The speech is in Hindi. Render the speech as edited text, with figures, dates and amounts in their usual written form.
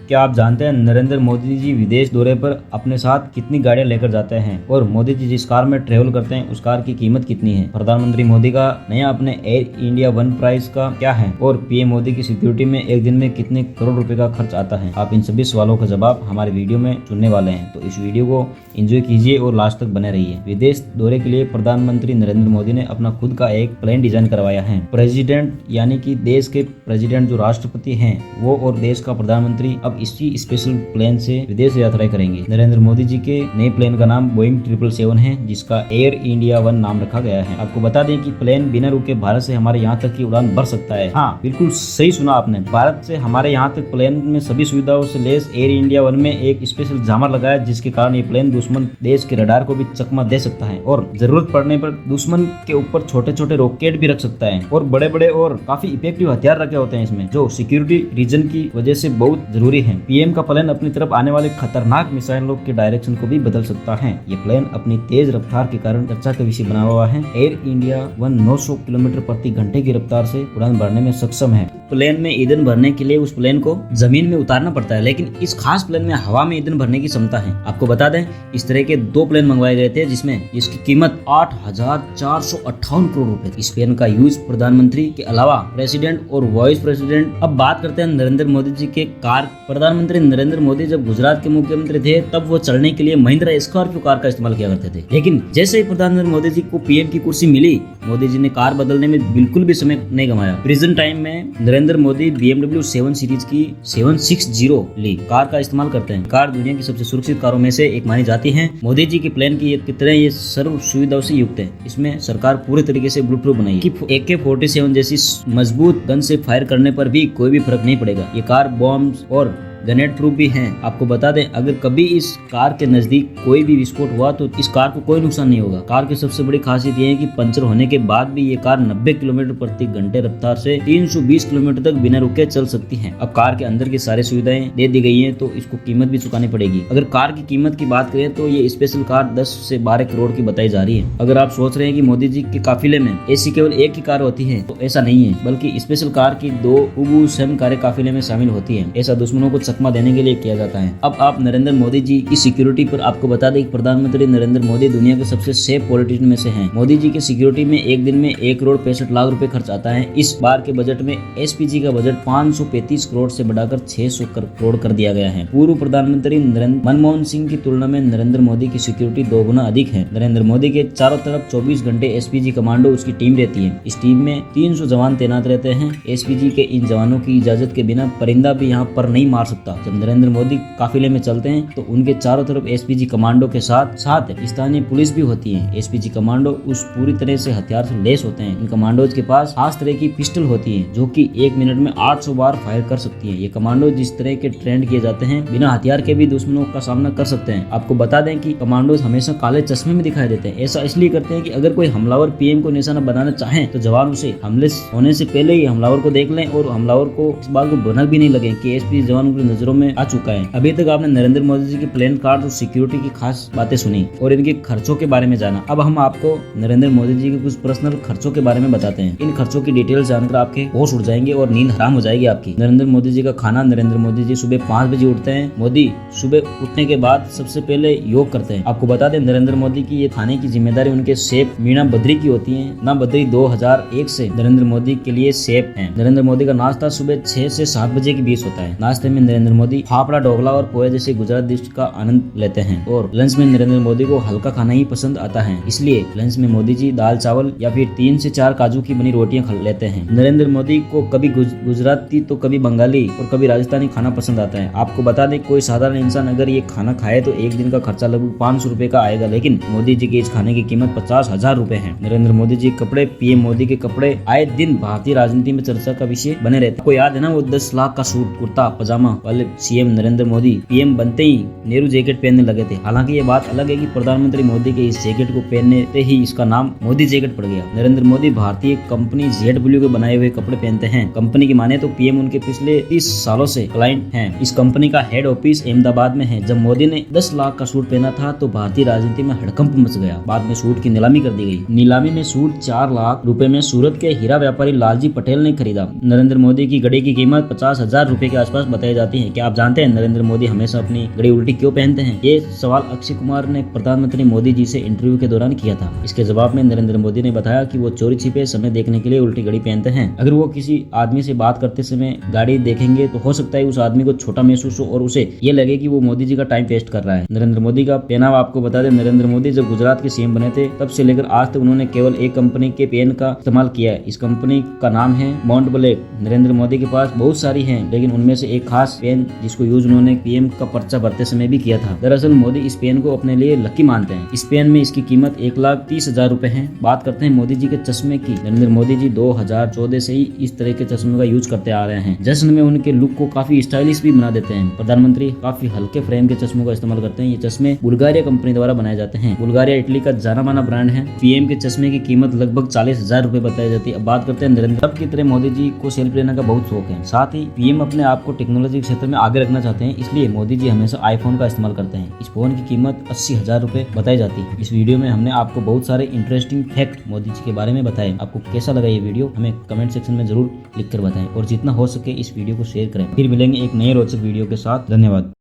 क्या आप जानते हैं नरेंद्र मोदी जी विदेश दौरे पर अपने साथ कितनी गाड़ियां लेकर जाते हैं और मोदी जी जिस कार में ट्रेवल करते हैं उस कार की कीमत कितनी है? प्रधानमंत्री मोदी का नया अपने एयर इंडिया वन प्राइस का क्या है और पीएम मोदी की सिक्योरिटी में एक दिन में कितने करोड़ रुपए का खर्च आता है? आप इन सभी सवालों का जवाब हमारे वीडियो में सुनने वाले हैं, तो इस वीडियो को एंजॉय कीजिए और लास्ट तक बने रहिए। विदेश दौरे के लिए प्रधानमंत्री नरेंद्र मोदी ने अपना खुद का एक प्लेन डिजाइन करवाया है। प्रेसिडेंट यानी कि देश के प्रेसिडेंट जो राष्ट्रपति हैं वो और देश का प्रधानमंत्री अब इसी स्पेशल प्लेन से विदेश यात्राएं करेंगे। नरेंद्र मोदी जी के नए प्लेन का नाम बोइंग 777 है, जिसका एयर इंडिया वन नाम रखा गया है। आपको बता दें कि प्लेन बिना रुके भारत से हमारे यहाँ तक की उड़ान भर सकता है। हाँ, बिल्कुल सही सुना आपने, भारत से हमारे यहाँ तक प्लेन में सभी सुविधाओं से लेस एयर इंडिया वन में एक स्पेशल झामर लगा है, जिसके कारण ये प्लेन दुश्मन देश के रडार को भी चकमा दे सकता है और जरूरत पड़ने पर दुश्मन के ऊपर छोटे छोटे रॉकेट भी रख सकता है और बड़े बड़े और काफी इफेक्टिव हथियार रखे होते हैं इसमें, जो सिक्योरिटी रीजन की वजह से बहुत जरूरी है। पीएम का प्लेन अपनी तरफ आने वाले खतरनाक मिसाइलों के डायरेक्शन को भी बदल सकता है। ये प्लेन अपनी तेज रफ्तार के कारण चर्चा का विषय बना हुआ है। एयर इंडिया वन 900 किलोमीटर प्रति घंटे की रफ्तार से उड़ान भरने में सक्षम है। प्लेन में ईंधन भरने के लिए उस प्लेन को जमीन में उतारना पड़ता है, लेकिन इस खास प्लेन में हवा में ईंधन भरने की क्षमता है। आपको बता दें, इस तरह के 2 प्लेन मंगवाए गए थे, जिसमें इसकी कीमत 8,458 करोड़ रुपए थी। इस प्लेन का यूज प्रधानमंत्री के अलावा प्रेसिडेंट और वाइस प्रेसिडेंट। अब बात करते हैं नरेंद्र मोदी जी के कार। प्रधानमंत्री नरेंद्र मोदी जब गुजरात के मुख्यमंत्री थे तब वो चलने के लिए महिंद्रा स्कॉर्पियो कार का इस्तेमाल किया करते थे, लेकिन जैसे ही प्रधानमंत्री मोदी जी को पीएम की कुर्सी मिली, मोदी जी ने कार बदलने में बिल्कुल भी समय नहीं गंवाया। प्रेजेंट टाइम में नरेंद्र मोदी BMW 7 सीरीज की 760 ली कार का इस्तेमाल करते हैं। कार दुनिया की सबसे सुरक्षित कारों में से एक मानी जाती है। मोदी जी के प्लेन की तरह ये सर्व सुविधाओं से युक्त है। इसमें सरकार पूरे तरीके से बुलेट प्रूफ बनाई है। AK-47 जैसी मजबूत गन से फायर करने पर भी कोई भी फर्क नहीं पड़ेगा। ये कार बॉम्ब और ग्रेनेड प्रूफ भी हैं। आपको बता दें, अगर कभी इस कार के नजदीक कोई भी विस्फोट हुआ तो इस कार को कोई नुकसान नहीं होगा। कार की सबसे बड़ी खासियत यह है कि पंचर होने के बाद भी ये कार 90 किलोमीटर प्रति घंटे रफ्तार से 320 किलोमीटर तक बिना रुके चल सकती है। अब कार के अंदर की सारी सुविधाएं दे दी गई है, तो इसको कीमत भी चुकानी पड़ेगी। अगर कार की कीमत की बात करें तो ये स्पेशल कार 10 से 12 करोड़ की बताई जा रही है। अगर आप सोच रहे हैं कि मोदी जी के काफिले में ऐसी केवल एक ही कार होती है, तो ऐसा नहीं है, बल्कि स्पेशल कार की 2 सेम कारें काफिले में शामिल होती है। ऐसा दुश्मनों को चकमा देने के लिए किया जाता है। अब आप नरेंद्र मोदी जी की सिक्योरिटी पर आपको बता दें कि प्रधानमंत्री नरेंद्र मोदी दुनिया के सबसे सेफ पॉलिटिशियन में से हैं। मोदी जी की सिक्योरिटी में एक दिन में 1 करोड़ 65 लाख रुपए खर्च आता है। इस बार के बजट में एसपीजी का बजट 535 करोड़ से बढ़ाकर 600 करोड़ कर दिया गया है। पूर्व प्रधानमंत्री मनमोहन सिंह की तुलना में नरेंद्र मोदी की सिक्योरिटी 2 गुना अधिक है। नरेंद्र मोदी के चारों तरफ 24 घंटे एसपीजी कमांडो उसकी टीम रहती है। इस टीम में 300 जवान तैनात रहते हैं। एसपीजी के इन जवानों की इजाजत के बिना परिंदा भी यहाँ पर नहीं मार सकता। जब नरेंद्र मोदी काफिले में चलते हैं तो उनके चारों तरफ एसपीजी कमांडो के साथ स्थानीय पुलिस भी होती है। एसपीजी कमांडो उस पूरी तरह से हथियार से लेस होते हैं। इन कमांडोज के पास खास तरह की पिस्टल होती है, जो कि 1 मिनट में 800 बार फायर कर सकती है। ये कमांडो जिस तरह के ट्रेंड किए जाते हैं, बिना हथियार के भी दुश्मनों का सामना कर सकते हैं। आपको बता दें कि कमांडोज हमेशा काले चश्मे में दिखाई देते हैं। ऐसा इसलिए करते हैं कि अगर कोई हमलावर पीएम को निशाना बनाना चाहे तो जवान उसे हमले होने से पहले ही हमलावर को देख लें और हमलावर को इस बात को भनक भी नहीं लगे कि एसपी जवान उनकी नजरों में आ चुका है। अभी तक आपने नरेंद्र मोदी जी के प्लेन कार्ड और सिक्योरिटी की खास बातें सुनी और इनके खर्चों के बारे में जाना। अब हम आपको नरेंद्र मोदी जी के कुछ पर्सनल खर्चों के बारे में बताते हैं। इन खर्चों की डिटेल जानकर आपके होश उड़ जाएंगे और नींद हराम हो जाएगी आपकी। नरेंद्र मोदी जी का खाना। नरेंद्र मोदी जी सुबह 5 बजे उठते हैं। मोदी सुबह उठने के बाद सबसे पहले योग करते हैं। आपको बता दें, नरेंद्र मोदी की ये खाने की जिम्मेदारी उनके शेफ मीना बद्री की होती है। ना बद्री 2001 से नरेंद्र मोदी के लिए शेफ हैं। नरेंद्र मोदी का नाश्ता सुबह 6 से 7 बजे के बीच होता है। नाश्ते में नरेंद्र मोदी फाफड़ा, ढोकला और पोहे जैसे गुजरात डिश का आनंद लेते हैं और लंच में नरेंद्र मोदी को हल्का खाना ही पसंद आता है। इसलिए लंच में मोदी जी दाल चावल या फिर 3 से 4 काजू की बनी रोटियां खा लेते हैं। नरेंद्र मोदी को कभी गुजराती तो कभी बंगाली और कभी राजस्थानी खाना पसंद आता है। आपको बता दें, कोई साधारण इंसान अगर ये खाना खाए तो एक दिन का खर्चा लगभग 500 रुपए का आएगा, लेकिन मोदी जी के इस खाने की कीमत 50,000 रुपए है। नरेंद्र मोदी जी कपड़े। पीएम मोदी के कपड़े आए दिन भारतीय राजनीति में चर्चा का विषय बने रहते। आपको याद है ना, वो 10 लाख का सूट कुर्ता पजामा वाले सीएम नरेंद्र मोदी पीएम बनते ही नेहरू जैकेट पहनने लगे थे। हालांकि ये बात अलग है कि प्रधानमंत्री मोदी के इस जैकेट को पहनने से ही इसका नाम मोदी जैकेट पड़ गया। नरेंद्र मोदी भारतीय कंपनी ZW के बनाए हुए कपड़े पहनते हैं। कंपनी की माने तो पीएम उनके पिछले 30 सालों से क्लाइंट हैं। इस कंपनी का हेड ऑफिस अहमदाबाद में है। जब मोदी ने 10 लाख का सूट पहना था तो भारतीय राजनीति में हड़कंप मच गया। बाद में सूट की नीलामी कर दी गई। नीलामी में सूट 4 लाख रुपए में सूरत के हीरा व्यापारी लालजी पटेल ने खरीदा। नरेंद्र मोदी की घड़ी की कीमत 50,000 रुपए के आसपास बताई जाती आती है। क्या आप जानते हैं नरेंद्र मोदी हमेशा अपनी घड़ी उल्टी क्यों पहनते हैं? ये सवाल अक्षय कुमार ने प्रधानमंत्री मोदी जी से इंटरव्यू के दौरान किया था। इसके जवाब में नरेंद्र मोदी ने बताया कि वो चोरी छिपे समय देखने के लिए उल्टी घड़ी पहनते हैं। अगर वो किसी आदमी से बात करते समय गाड़ी देखेंगे तो हो सकता है उस आदमी को छोटा महसूस हो और उसे ये लगे कि वो मोदी जी का टाइम वेस्ट कर रहा है। नरेंद्र मोदी का पहनावा आपको बता दें, नरेंद्र मोदी जब गुजरात के सीएम बने थे तब से लेकर आज तक उन्होंने केवल एक कंपनी के पेन का इस्तेमाल किया है। इस कंपनी का नाम है माउंट ब्लैक। नरेंद्र मोदी के पास बहुत सारी हैं, लेकिन उनमें से एक खास पेन जिसको यूज उन्होंने पीएम का पर्चा भरते समय भी किया था। दरअसल मोदी इस पेन को अपने लिए लकी मानते हैं। इस पेन में इसकी कीमत 1,30,000 रुपए है। बात करते हैं मोदी जी के चश्मे की। नरेंद्र मोदी जी 2014 से ही इस तरह के चश्मे का यूज करते आ रहे हैं। जश्न में उनके लुक को काफी स्टाइलिश भी बना देते हैं। प्रधानमंत्री काफी हल्के फ्रेम के चश्मों का इस्तेमाल करते हैं। ये चश्मे बुल्गारिया कंपनी द्वारा बनाए जाते हैं। बुल्गारिया इटली का जाना माना ब्रांड है। पीएम के चश्मे की कीमत लगभग 40,000 रुपए बताई जाती है। अब बात करते हैं नरेंद्र की तरह मोदी जी को सेल्फी लेने का बहुत शौक है। साथ ही पीएम अपने आप को टेक्नोलॉजी के क्षेत्र में आगे रखना चाहते हैं, इसलिए मोदी जी हमेशा आईफोन का इस्तेमाल करते हैं। इस फोन की कीमत 80,000 रुपए बताई जाती है। इस वीडियो में हमने आपको बहुत सारे इंटरेस्टिंग फैक्ट मोदी जी के बारे में बताए। आपको कैसा लगा ये वीडियो हमें कमेंट सेक्शन में जरूर लिखकर बताएं और जितना हो सके इस वीडियो को शेयर करें। फिर मिलेंगे एक नए रोचक वीडियो के साथ। धन्यवाद।